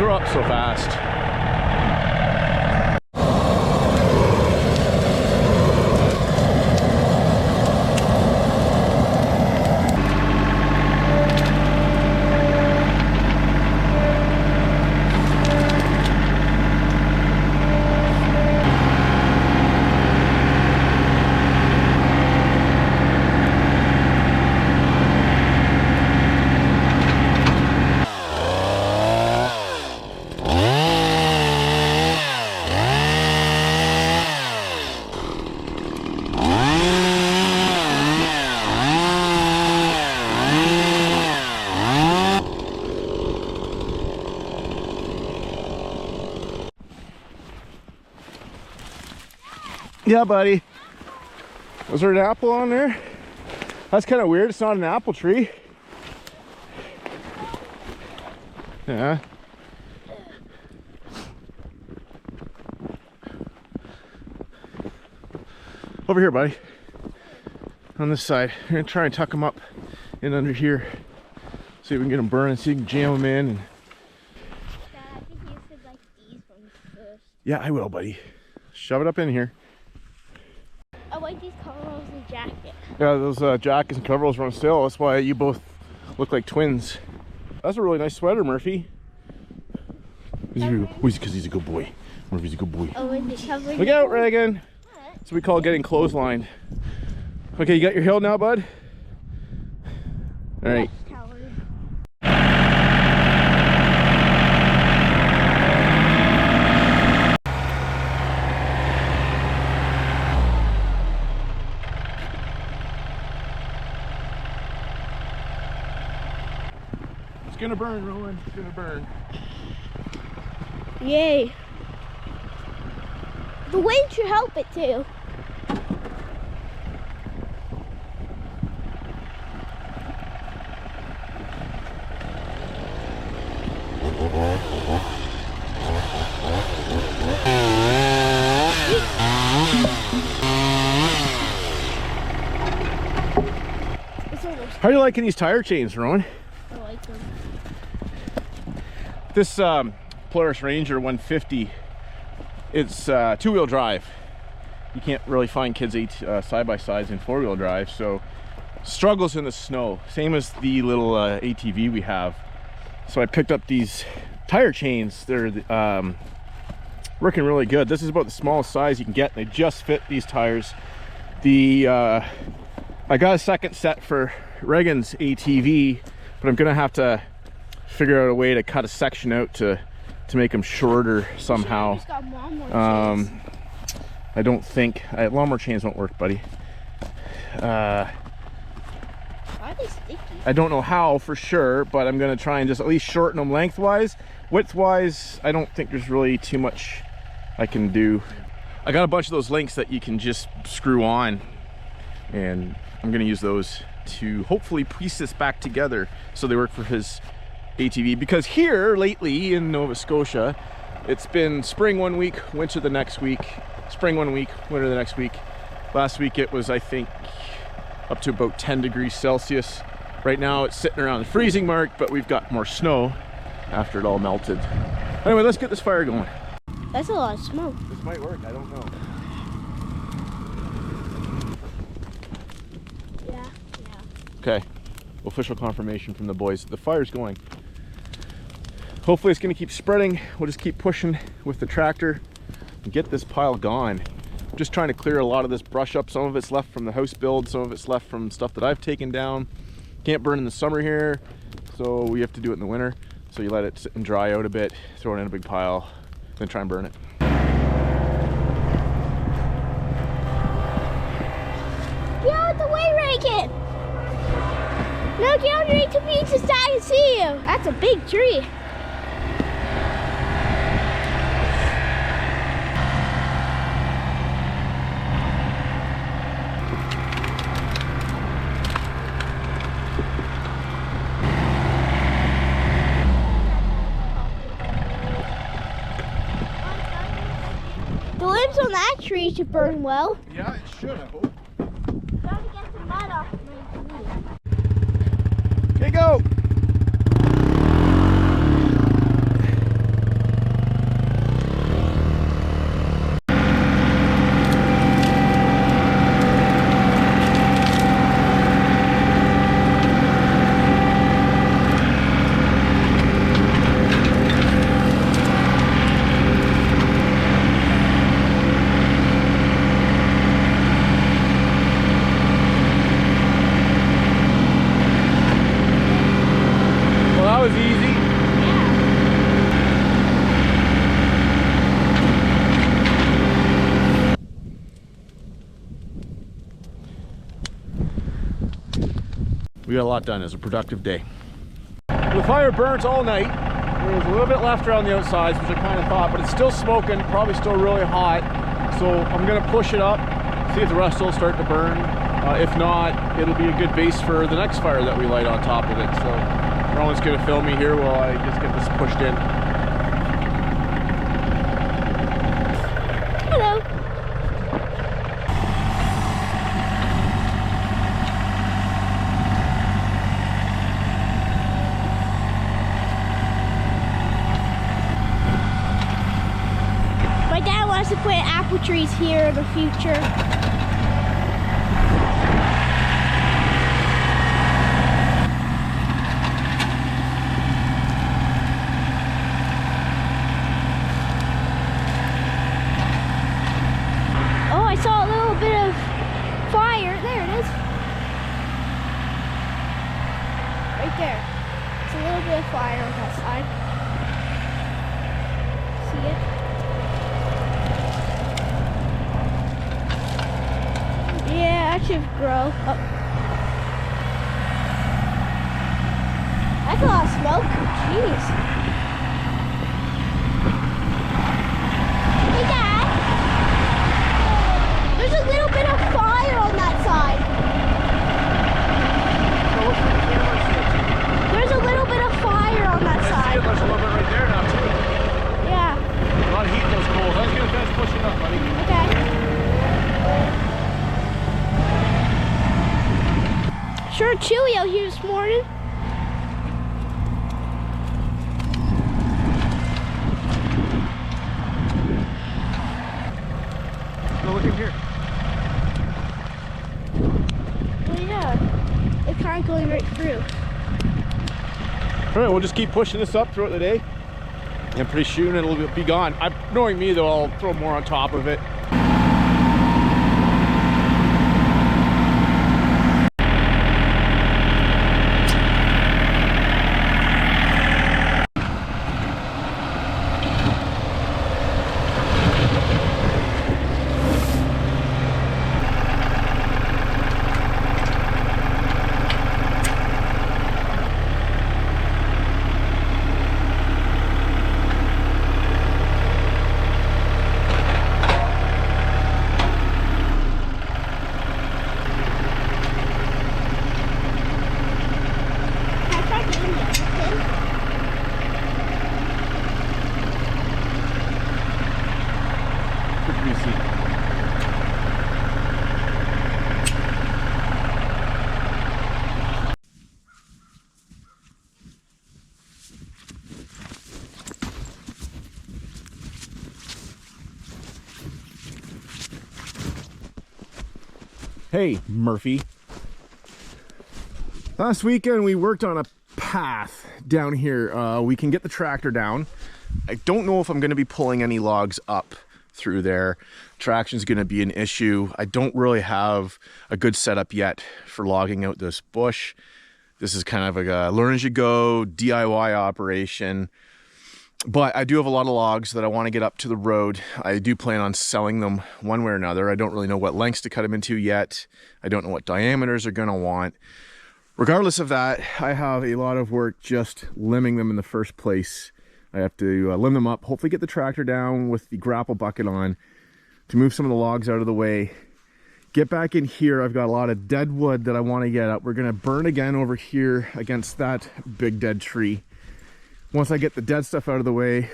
grow up so fast. Yeah, buddy. Was there an apple on there? That's kind of weird. It's not an apple tree. Yeah. Over here, buddy. On this side. We're gonna try and tuck them up in under here. See if we can get them burning, see if we can jam them in. And... Dad, I think you should like these ones first. Yeah, I will, buddy. Shove it up in here. I like these coveralls and jacket. Yeah, those jackets and coveralls run still. That's why you both look like twins. That's a really nice sweater, Murphy. Because he's a good boy. Murphy's a good boy. Oh, and it's covering. Look out, Reagan. That's what we call getting clotheslined. Okay, you got your hill now, bud? All right. It's gonna burn, Rowan. It's gonna burn. Yay. The wind should help it too. How are you liking these tire chains, Rowan? I like them. This Polaris Ranger 150, it's two-wheel drive. You can't really find kids side-by-sides in four-wheel drive, so struggles in the snow. Same as the little ATV we have. So I picked up these tire chains. They're working really good. This is about the smallest size you can get. They just fit these tires. I got a second set for Reagan's ATV, but I'm gonna have to figure out a way to cut a section out to make them shorter somehow. I don't think lawnmower chains won't work, buddy. Why are they sticky? I don't know how for sure, but I'm gonna try and just at least shorten them lengthwise. Widthwise, I don't think there's really too much I can do. I got a bunch of those links that you can just screw on, and I'm gonna use those to hopefully piece this back together so they work for his ATV. Because here lately in Nova Scotia, it's been spring one week, winter the next week, spring one week, winter the next week. Last week it was, I think, up to about 10 degrees Celsius. Right now it's sitting around the freezing mark, but we've got more snow after it all melted. Anyway, let's get this fire going. That's a lot of smoke. This might work, I don't know. Yeah. Okay, official confirmation from the boys. The fire's going. Hopefully it's gonna keep spreading. We'll just keep pushing with the tractor and get this pile gone. I'm just trying to clear a lot of this brush up. Some of it's left from the house build, some of it's left from stuff that I've taken down. Can't burn in the summer here, so we have to do it in the winter. So you let it sit and dry out a bit, throw it in a big pile, then try and burn it. Get out of the way, Reagan! No, get underneath the pizza so I can see you. That's a big tree. The limbs on that tree should burn well. Yeah, it should, I hope. Gotta get some mud off my knee. Okay, go! we got a lot done. It was a productive day. The fire burnt all night. There was a little bit left around the outsides, which I kind of thought, but it's still smoking, probably still really hot. So I'm gonna push it up, see if the rest will start to burn. If not, it'll be a good base for the next fire that we light on top of it. So Rowan's gonna film me here while I just get this pushed in. Hello. My dad wants to plant apple trees here in the future. Oh, I saw a little bit of fire. There it is. Right there. It's a little bit of fire on that side. See it? Yeah, that should grow. Oh. That's a lot of smoke. Jeez. Hey, Dad. There's a little bit of fire on that side. There's a little bit of fire on that side. There's a little bit right there now, too. Yeah. A lot of heat in those coals. I was gonna finish pushing up, buddy. Okay. Sure chilly out here this morning. Go look in here. Oh yeah. It's kind of going right through. All right, we'll just keep pushing this up throughout the day. And pretty soon it'll be gone. Knowing me though, I'll throw more on top of it. Hey, Murphy. Last weekend we worked on a path down here. We can get the tractor down. I don't know if I'm going to be pulling any logs up through there. Traction is going to be an issue. I don't really have a good setup yet for logging out this bush. This is kind of like a learn as you go DIY operation. But I do have a lot of logs that I want to get up to the road. I do plan on selling them one way or another. I don't really know what lengths to cut them into yet. I don't know what diameters they're going to want. Regardless of that, I have a lot of work just limbing them in the first place. I have to limb them up, hopefully get the tractor down with the grapple bucket on to move some of the logs out of the way. Get back in here. I've got a lot of dead wood that I want to get up. We're going to burn again over here against that big dead tree. Once I get the dead stuff out of the way,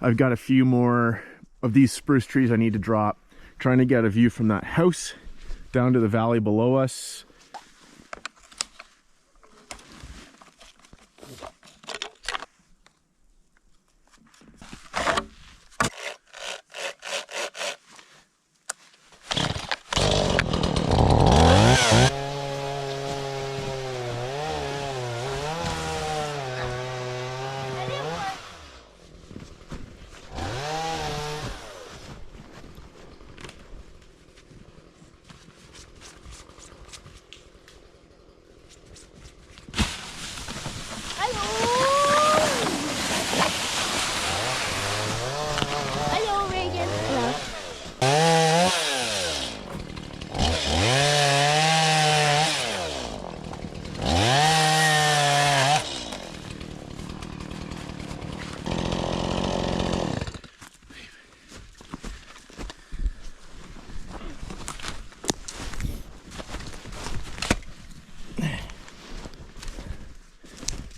I've got a few more of these spruce trees I need to drop. Trying to get a view from that house down to the valley below us.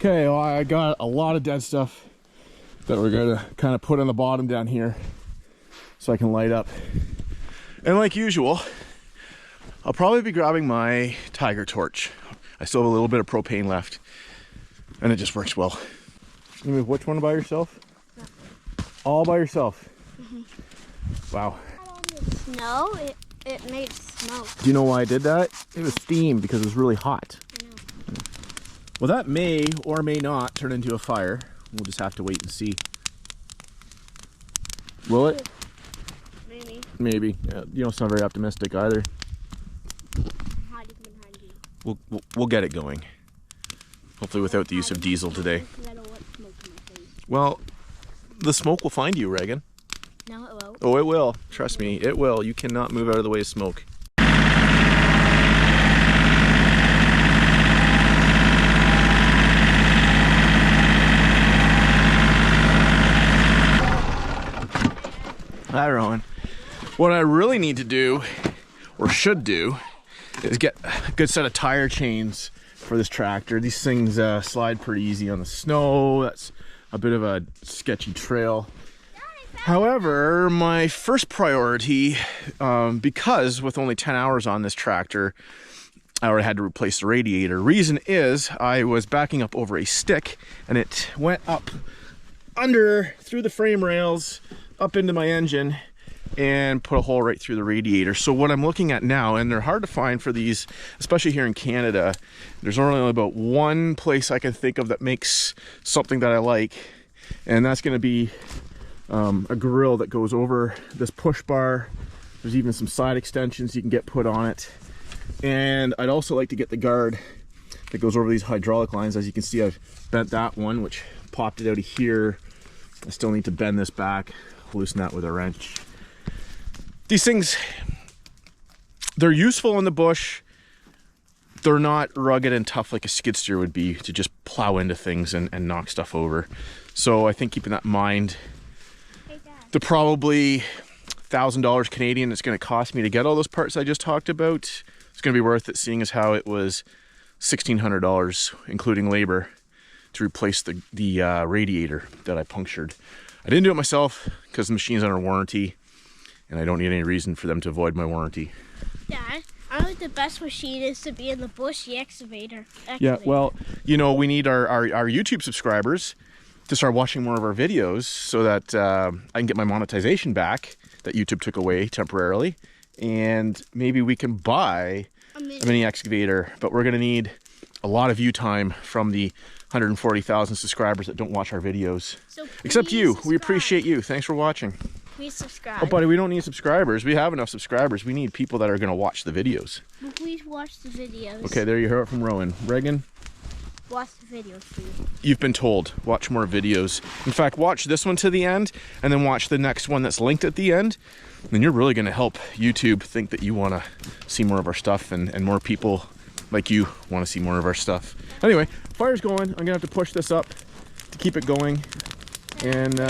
Okay, well, I got a lot of dead stuff that we're gonna kind of put on the bottom down here so I can light up. And like usual, I'll probably be grabbing my Tiger torch. I still have a little bit of propane left, and it just works well. You move which one by yourself? No. All by yourself? Mm-hmm. Wow. On the snow, it made smoke. Do you know why I did that? It was steam because it was really hot. I know. Well, that may or may not turn into a fire. We'll just have to wait and see. Will it? Maybe. Maybe. Yeah, you don't sound very optimistic either. We'll get it going. Hopefully without the use of diesel today. Well, the smoke will find you, Reagan. No, it won't. Oh, it will. Trust me, it will. You cannot move out of the way of smoke. Hi, Rowan. What I really need to do, or should do, is get a good set of tire chains for this tractor. These things slide pretty easy on the snow. That's a bit of a sketchy trail. However, my first priority, because with only 10 hours on this tractor, I already had to replace the radiator. Reason is I was backing up over a stick and it went up under, through the frame rails, up into my engine, and put a hole right through the radiator. So what I'm looking at now, and they're hard to find for these, especially here in Canada, there's only about one place I can think of that makes something that I like, and that's going to be a grill that goes over this push bar. There's even some side extensions you can get put on it, and I'd also like to get the guard that goes over these hydraulic lines. As you can see, I've bent that one, which popped it out of here. I still need to bend this back, loosen that with a wrench. These things, they're useful in the bush. They're not rugged and tough like a skid steer would be to just plow into things and knock stuff over. So I think keeping that in mind, the probably $1,000 Canadian it's going to cost me to get all those parts I just talked about, it's going to be worth it, seeing as how it was $1,600, including labor, to replace the radiator that I punctured. I didn't do it myself because the machine's under warranty, and I don't need any reason for them to avoid my warranty. Dad, I think the best machine is to be in the bush, the excavator. Yeah, well, you know, we need our YouTube subscribers to start watching more of our videos so that I can get my monetization back that YouTube took away temporarily, and maybe we can buy a mini excavator, but we're gonna need a lot of view time from the 140,000 subscribers that don't watch our videos. So except you. Subscribe. We appreciate you. Thanks for watching. Please subscribe. Oh, buddy, we don't need subscribers. We have enough subscribers. We need people that are going to watch the videos. Well, please watch the videos. Okay, there you hear it from Rowan. Reagan? Watch the videos, please. You've been told. Watch more videos. In fact, watch this one to the end, and then watch the next one that's linked at the end. Then you're really going to help YouTube think that you want to see more of our stuff, and more people like you want to see more of our stuff. Anyway, fire's going. I'm going to have to push this up to keep it going. And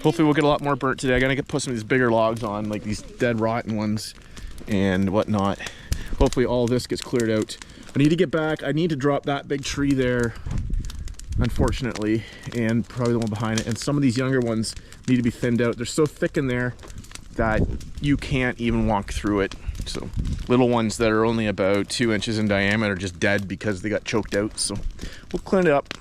hopefully we'll get a lot more burnt today. I gotta put some of these bigger logs on, like these dead rotten ones and whatnot. Hopefully all this gets cleared out. I need to get back. I need to drop that big tree there, unfortunately, and probably the one behind it. And some of these younger ones need to be thinned out. They're so thick in there that you can't even walk through it. So little ones that are only about 2 inches in diameter are just dead because they got choked out. So we'll clean it up.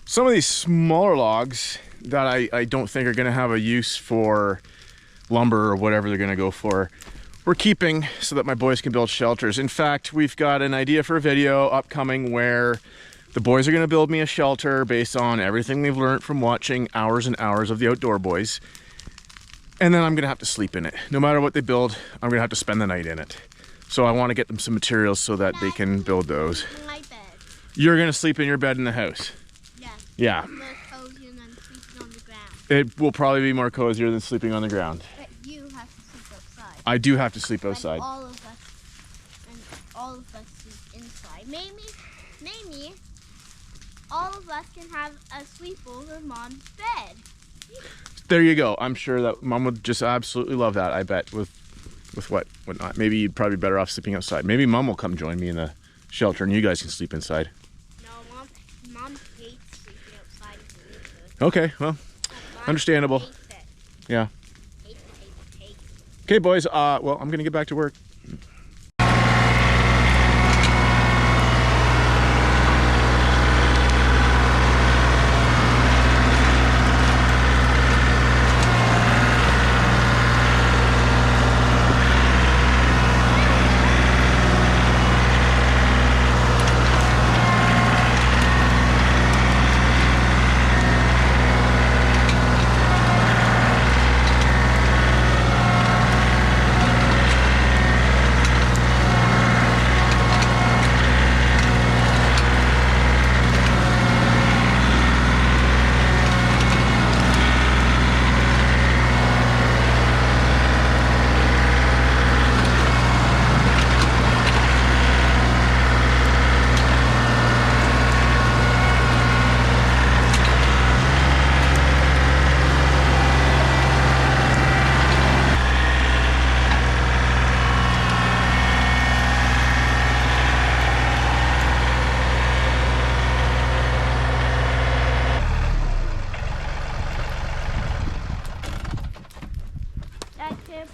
Some of these smaller logs that I don't think are going to have a use for lumber or whatever they're going to go for, we're keeping so that my boys can build shelters. In fact, we've got an idea for a video upcoming where the boys are going to build me a shelter based on everything they've learned from watching hours and hours of the Outdoor Boys. And then I'm going to have to sleep in it. No matter what they build, I'm going to have to spend the night in it. So I want to get them some materials so that they can build those. My bed. You're gonna sleep in your bed in the house. Yeah. Yeah. More cozier than sleeping on the ground. It will probably be more cozier than sleeping on the ground. But you have to sleep outside. I do have to sleep outside. And all of us sleep inside. Maybe all of us can have a sleepover in Mom's bed. There you go. I'm sure that Mom would just absolutely love that. I bet with whatnot. Maybe you'd probably be better off sleeping outside. Maybe Mom will come join me in the shelter and you guys can sleep inside. No, Mom hates sleeping outside. Okay, well, understandable. Hates it. Yeah. Hates it. Okay, boys. Well, I'm gonna get back to work.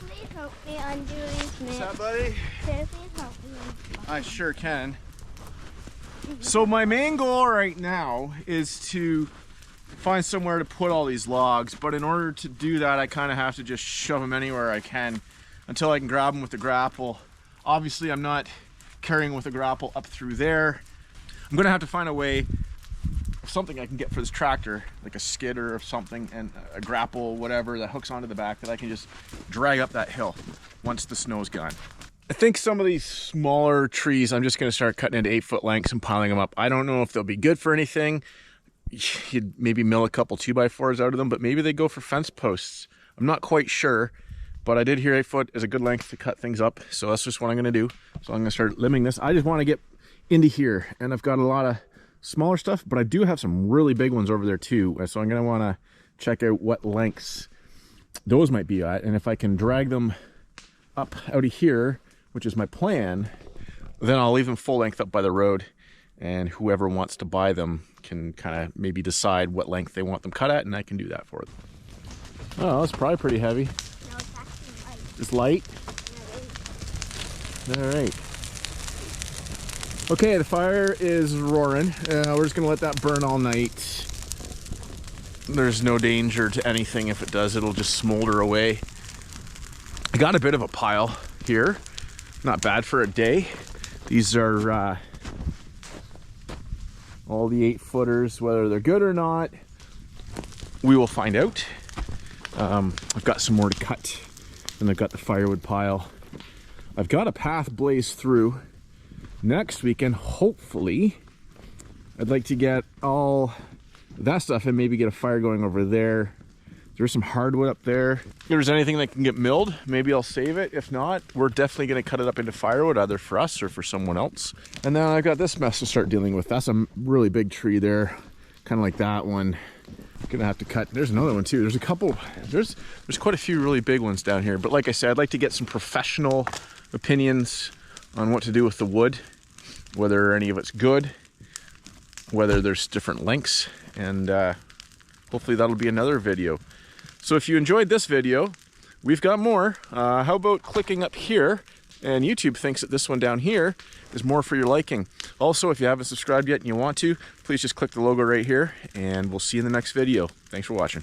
Please help me undo these mitts. What's that, buddy? Please help me. I sure can. So my main goal right now is to find somewhere to put all these logs, but in order to do that I kind of have to just shove them anywhere I can until I can grab them with the grapple. Obviously I'm not carrying with the grapple up through there. I'm gonna have to find a way, something I can get for this tractor, like a skidder or something, and a grapple, whatever, that hooks onto the back that I can just drag up that hill once the snow's gone. I think some of these smaller trees I'm just going to start cutting into 8-foot lengths and piling them up. I don't know if they'll be good for anything. You'd maybe mill a couple 2x4s out of them, but maybe they go for fence posts. I'm not quite sure, but I did hear 8 foot is a good length to cut things up, so that's just what I'm going to do. So I'm going to start limbing this. I just want to get into here, and I've got a lot of smaller stuff, but I do have some really big ones over there too, so I'm going to want to check out what lengths those might be at, and if I can drag them up out of here, which is my plan, then I'll leave them full length up by the road, and whoever wants to buy them can kind of maybe decide what length they want them cut at, and I can do that for them. Oh, that's probably pretty heavy. No, it's actually light. It's light? Yeah, All right. Okay, the fire is roaring. We're just gonna let that burn all night. There's no danger to anything. If it does, it'll just smolder away. I got a bit of a pile here. Not bad for a day. These are all the 8-footers. Whether they're good or not, we will find out. I've got some more to cut, and I've got the firewood pile. I've got a path blazed through. Next weekend, hopefully, I'd like to get all that stuff and maybe get a fire going over there. There's some hardwood up there. If there's anything that can get milled, maybe I'll save it. If not, we're definitely going to cut it up into firewood, either for us or for someone else. And then I've got this mess to start dealing with. That's a really big tree there, kind of like that one. Gonna have to cut. There's another one too. There's a couple. There's quite a few really big ones down here. But like I said, I'd like to get some professional opinions on what to do with the wood, whether any of it's good, whether there's different lengths, and hopefully that'll be another video. So if you enjoyed this video, we've got more. How about clicking up here? And YouTube thinks that this one down here is more for your liking. Also, if you haven't subscribed yet and you want to, please just click the logo right here, and we'll see you in the next video. Thanks for watching.